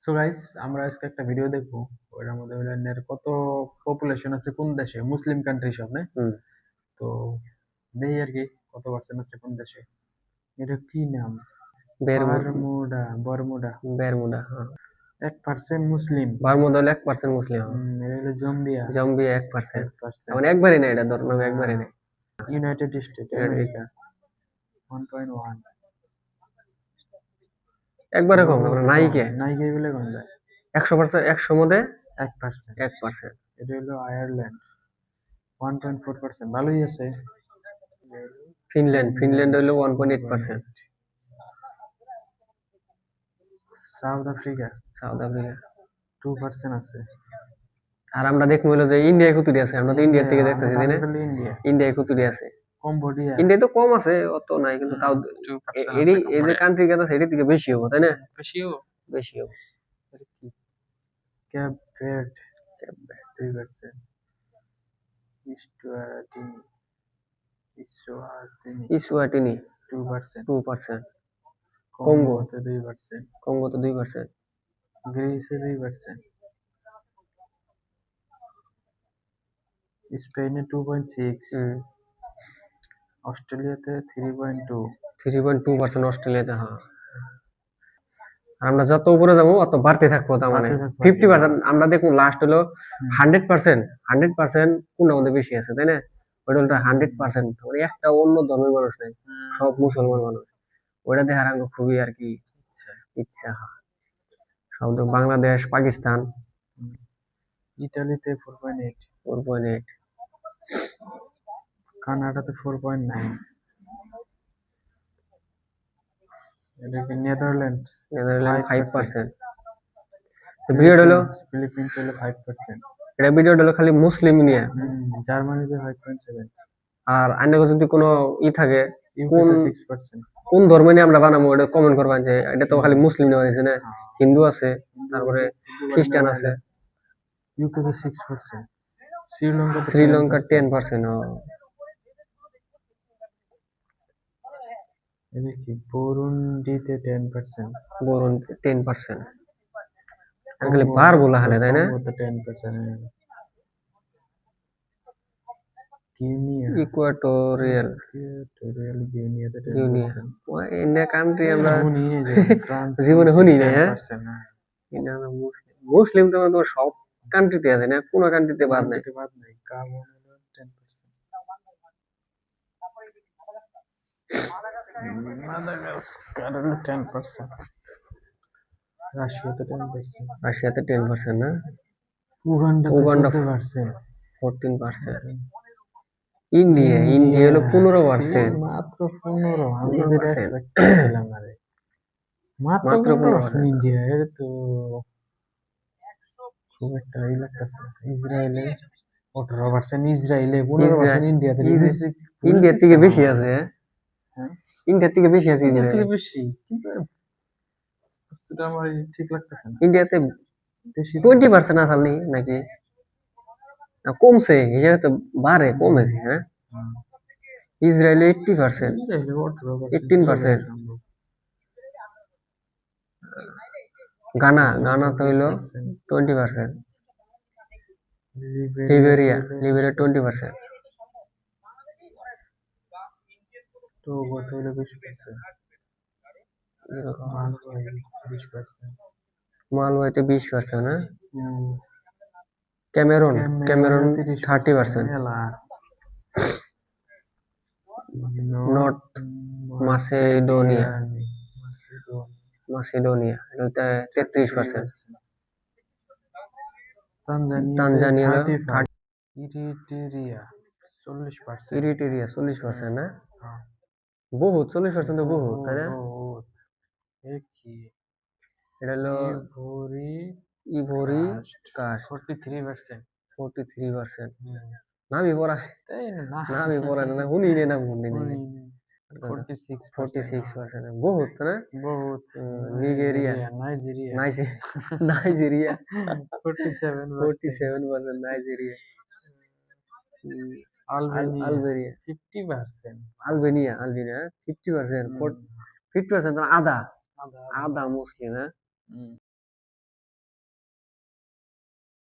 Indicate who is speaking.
Speaker 1: So guys, আমরা আজকে একটা ভিডিও দেখবো। ওটার মধ্যে ইরানের কত পপুলেশন আছে কোন দেশে, মুসলিম কান্ট্রি সব না। তো দেখি আর কি কত পার্সেন্ট আছে কোন দেশে। এটা কি নাম? বারমুডা। বারমুডা
Speaker 2: বেরমুডা, হ্যাঁ।
Speaker 1: 1% মুসলিম।
Speaker 2: বারমুডা হলো 1% মুসলিম, হ্যাঁ।
Speaker 1: এটা হলো জাম্বিয়া।
Speaker 2: জাম্বিয়া 1%।
Speaker 1: 1%।
Speaker 2: মানে একবারই না, এটা ধরুন একবারই নেই।
Speaker 1: United state America 1.1।
Speaker 2: একবারে কম, আমরা নাই কে
Speaker 1: নাইকে বলে কোন যায়
Speaker 2: 100%, 100 মধ্যে
Speaker 1: 1%।
Speaker 2: 1%।
Speaker 1: এটা হলো আয়ারল্যান্ড 1.4%। ভালোই আছে।
Speaker 2: ফিনল্যান্ড হলো 1.8%।
Speaker 1: সাউথ আফ্রিকা
Speaker 2: সাউথ আফ্রিকা
Speaker 1: 2% আছে।
Speaker 2: আর আমরা দেখবো হলো যে ইন্ডিয়া কতটি আছে, আমরা তো ইন্ডিয়া থেকে দেখতেছি, তাই না?
Speaker 1: ইন্ডিয়া
Speaker 2: ইন্ডিয়া কতটি আছে?
Speaker 1: কম্বোডিয়া
Speaker 2: ইন্ডিয়া তো কম আছে, অত নাই, কিন্তু তাও
Speaker 1: 2%
Speaker 2: এরই
Speaker 1: আছে।
Speaker 2: এই যে কান্ট্রি কথা সেটি থেকে বেশি হবো, তাই না? বেশি হবো।
Speaker 1: ক্যাপ ভের্ড 3%। ইসওয়াটিনি
Speaker 2: ইসওয়াটিনি
Speaker 1: 2%।
Speaker 2: 2%। কঙ্গো
Speaker 1: 2%।
Speaker 2: কঙ্গো তো 2%।
Speaker 1: গ্রিসে 2%। স্পেনে 2.6। অস্ট্রেলিয়াতে 3.2।
Speaker 2: 3.2% অস্ট্রেলিয়াতে, হ্যাঁ। আর আমরা যত উপরে যাবো অত বাড়তে থাকবো, তার মানে 50%। আমরা দেখুন লাস্ট হলো 100%। 100% কোনটার মধ্যে বেশি আছে, তাই না? ওইটা হলো 100%, মানে একটা অন্য ধর্মের মানুষ নেই, সব মুসলমান মানুষ। ওইটা দেখার আঙ্গ খুবই আর কি ইচ্ছা হয়। সব বাংলাদেশ, পাকিস্তান।
Speaker 1: ইটালিতে 4.8।
Speaker 2: 4.8।
Speaker 1: কানাডাতে 4.9। এদিকে নেদারল্যান্ডস
Speaker 2: 5%। ভিডিও হলো
Speaker 1: ফিলিপিন্স হলো 5%।
Speaker 2: এটা ভিডিও হলো খালি মুসলিম নিয়ে।
Speaker 1: জার্মানিতে 5.7।
Speaker 2: আর অন্য যদি কোনো থাকে কোন
Speaker 1: ইউকেতে 6%।
Speaker 2: কোন ধর্ম নিয়ে আমরা বানাবো, এটা কমেন্ট করবেন যে এটা তো খালি মুসলিম নেওয়া হয়েছে না, হিন্দু আছে, তারপরে খ্রিস্টান আছে।
Speaker 1: ইউকেতে 6%।
Speaker 2: শ্রীলঙ্কা 10%।
Speaker 1: এদিকে বুরুন্ডিতে 10%।
Speaker 2: বুরুন্ডি 10%। আর খালি বার বলা হলে, তাই না?
Speaker 1: 10%। গিনিয়া
Speaker 2: ইকুয়েটোরিয়াল
Speaker 1: গিনিয়াতে
Speaker 2: গিনিয়া
Speaker 1: 10%।
Speaker 2: ইন্ডিয়া কান্ট্রি আমরা
Speaker 1: ফ্রান্স
Speaker 2: জীবনে শুনি না।
Speaker 1: হ্যাঁ,
Speaker 2: মুসলিম তো তোমার সব কান্ট্রিতে আছে না, কোন কান্ট্রিতে বাদ নাই।
Speaker 1: গাবন হলো 10%। মাদাগাস্কার হলো 10%। রাশিয়াতে 10%।
Speaker 2: রাশিয়াতে 10%, না?
Speaker 1: উগান্ডাতে
Speaker 2: 14%। ইন্ডিয়া হলো 15%।
Speaker 1: মাত্র 15। আমি তো এক্সপেক্ট করেছিলাম আরে মাত্র 15% ইন্ডিয়া। এর তো খুব একটা লাগতেছে। ইসরায়েলে 18%। ইসরায়েলে 15%। ইন্ডিয়াতে
Speaker 2: ইন্ডিয়া থেকে বেশি আছে। ইন্ডিয়া থেকে বেশি আছে,
Speaker 1: ইন্ডিয়া থেকে বেশি, কিন্তু বস্তুটা আমার ঠিক লাগতেছে না।
Speaker 2: ইন্ডিয়াতে 20% আসলে নাকি না কমছে, হিসাবে তো বাড়ে কমে। হ্যাঁ, ইসরায়েলে 80%। 18%। গানা তো হইলো 20%। লিবেরিয়া 20%।
Speaker 1: টোগো তো হইলো 20%।
Speaker 2: মালওয়াইতে 20%, না? ক্যামেরুন 30%। নর্থ মাসেডোনিয়া 33%। তানজানিয়া
Speaker 1: 30%।
Speaker 2: ইরিট্রিয়া 40%, না? বহুত 40% তো বহুত, তাই না? এটা হলো ইভরি কাস্ট 43%। নামই পড়া না, শুনি নে নাম শুনি নে। 46%, বহুত, না?
Speaker 1: বহুত।
Speaker 2: নাইজেরিয়া
Speaker 1: 47%।
Speaker 2: নাইজেরিয়া।
Speaker 1: আলবেনিয়া 50%।
Speaker 2: আলবেনিয়া 50%। 50% আধা মুসলিম, হ্যাঁ।